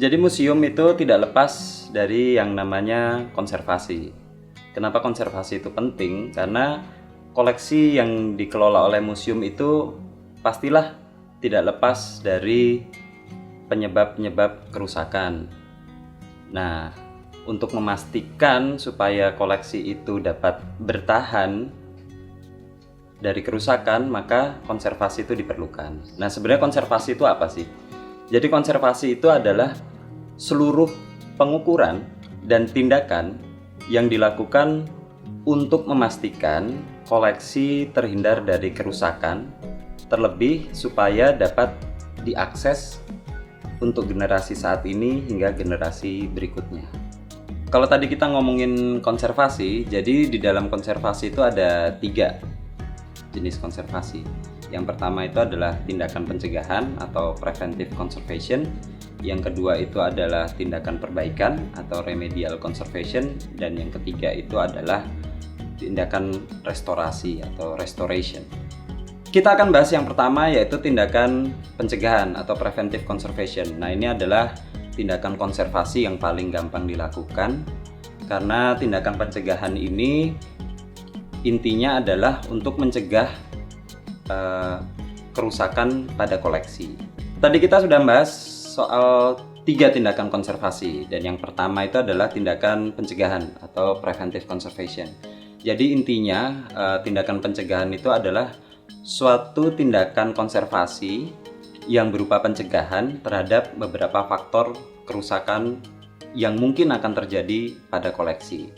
Jadi museum itu tidak lepas dari yang namanya konservasi. Kenapa konservasi itu penting? Karena koleksi yang dikelola oleh museum itu pastilah tidak lepas dari penyebab-penyebab kerusakan. Nah, untuk memastikan supaya koleksi itu dapat bertahan dari kerusakan, maka konservasi itu diperlukan. Nah, sebenarnya konservasi itu apa sih? Jadi konservasi itu adalah seluruh pengukuran dan tindakan yang dilakukan untuk memastikan koleksi terhindar dari kerusakan, terlebih supaya dapat diakses untuk generasi saat ini hingga generasi berikutnya. Kalau tadi kita ngomongin konservasi, jadi di dalam konservasi itu ada 3 jenis konservasi. Yang pertama itu adalah tindakan pencegahan atau preventive conservation. Yang kedua itu adalah tindakan perbaikan atau remedial conservation. Dan yang ketiga itu adalah tindakan restorasi atau restoration. Kita akan bahas yang pertama, yaitu tindakan pencegahan atau preventive conservation. Nah, ini adalah tindakan konservasi yang paling gampang dilakukan, karena tindakan pencegahan ini intinya adalah untuk mencegah kerusakan pada koleksi. Tadi kita sudah bahas soal 3 tindakan konservasi, dan yang pertama itu adalah tindakan pencegahan atau preventive conservation. Jadi intinya tindakan pencegahan itu adalah suatu tindakan konservasi yang berupa pencegahan terhadap beberapa faktor kerusakan yang mungkin akan terjadi pada koleksi.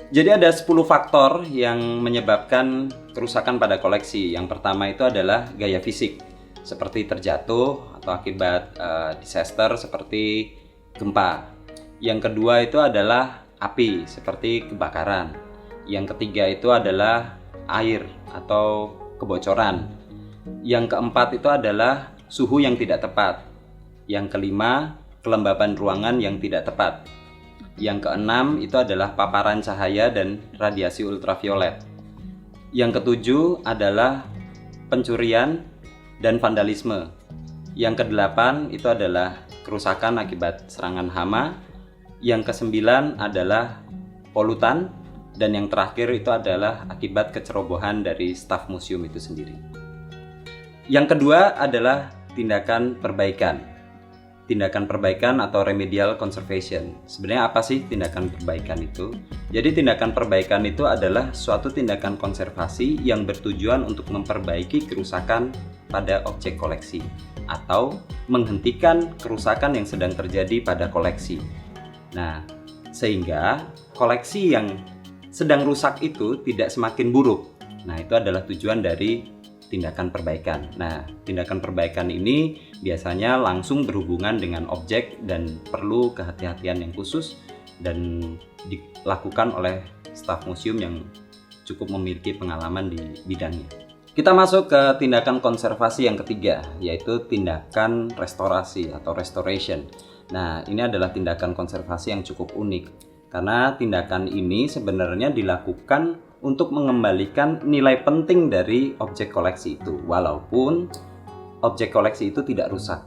Jadi ada 10 faktor yang menyebabkan kerusakan pada koleksi. Yang pertama itu adalah gaya fisik, seperti terjatuh atau akibat disaster seperti gempa. Yang kedua itu adalah api, seperti kebakaran. Yang ketiga itu adalah air atau kebocoran. Yang keempat itu adalah suhu yang tidak tepat. Yang kelima, kelembaban ruangan yang tidak tepat. Yang keenam itu adalah paparan cahaya dan radiasi ultraviolet. Yang ketujuh adalah pencurian dan vandalisme. Yang kedelapan itu adalah kerusakan akibat serangan hama. Yang kesembilan adalah polutan. Dan yang terakhir itu adalah akibat kecerobohan dari staf museum itu sendiri. Yang kedua adalah tindakan perbaikan. Tindakan perbaikan atau remedial conservation. Sebenarnya apa sih tindakan perbaikan itu? Jadi tindakan perbaikan itu adalah suatu tindakan konservasi yang bertujuan untuk memperbaiki kerusakan pada objek koleksi atau menghentikan kerusakan yang sedang terjadi pada koleksi. Nah, sehingga koleksi yang sedang rusak itu tidak semakin buruk. Nah, itu adalah tujuan dari tindakan perbaikan. Nah, tindakan perbaikan ini biasanya langsung berhubungan dengan objek dan perlu kehati-hatian yang khusus dan dilakukan oleh staf museum yang cukup memiliki pengalaman di bidangnya. Kita masuk ke tindakan konservasi yang ketiga, yaitu tindakan restorasi atau restoration. Nah, ini adalah tindakan konservasi yang cukup unik, karena tindakan ini sebenarnya dilakukan untuk mengembalikan nilai penting dari objek koleksi itu, walaupun objek koleksi itu tidak rusak.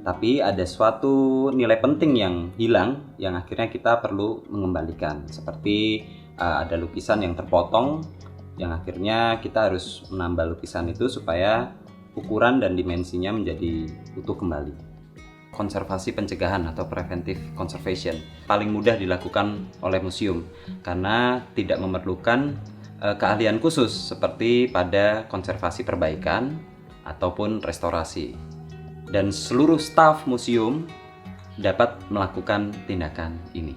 Tapi ada suatu nilai penting yang hilang yang akhirnya kita perlu mengembalikan. Seperti ada lukisan yang terpotong yang akhirnya kita harus menambah lukisan itu supaya ukuran dan dimensinya menjadi utuh kembali. Konservasi pencegahan atau preventive conservation paling mudah dilakukan oleh museum karena tidak memerlukan keahlian khusus seperti pada konservasi perbaikan ataupun restorasi, dan seluruh staf museum dapat melakukan tindakan ini.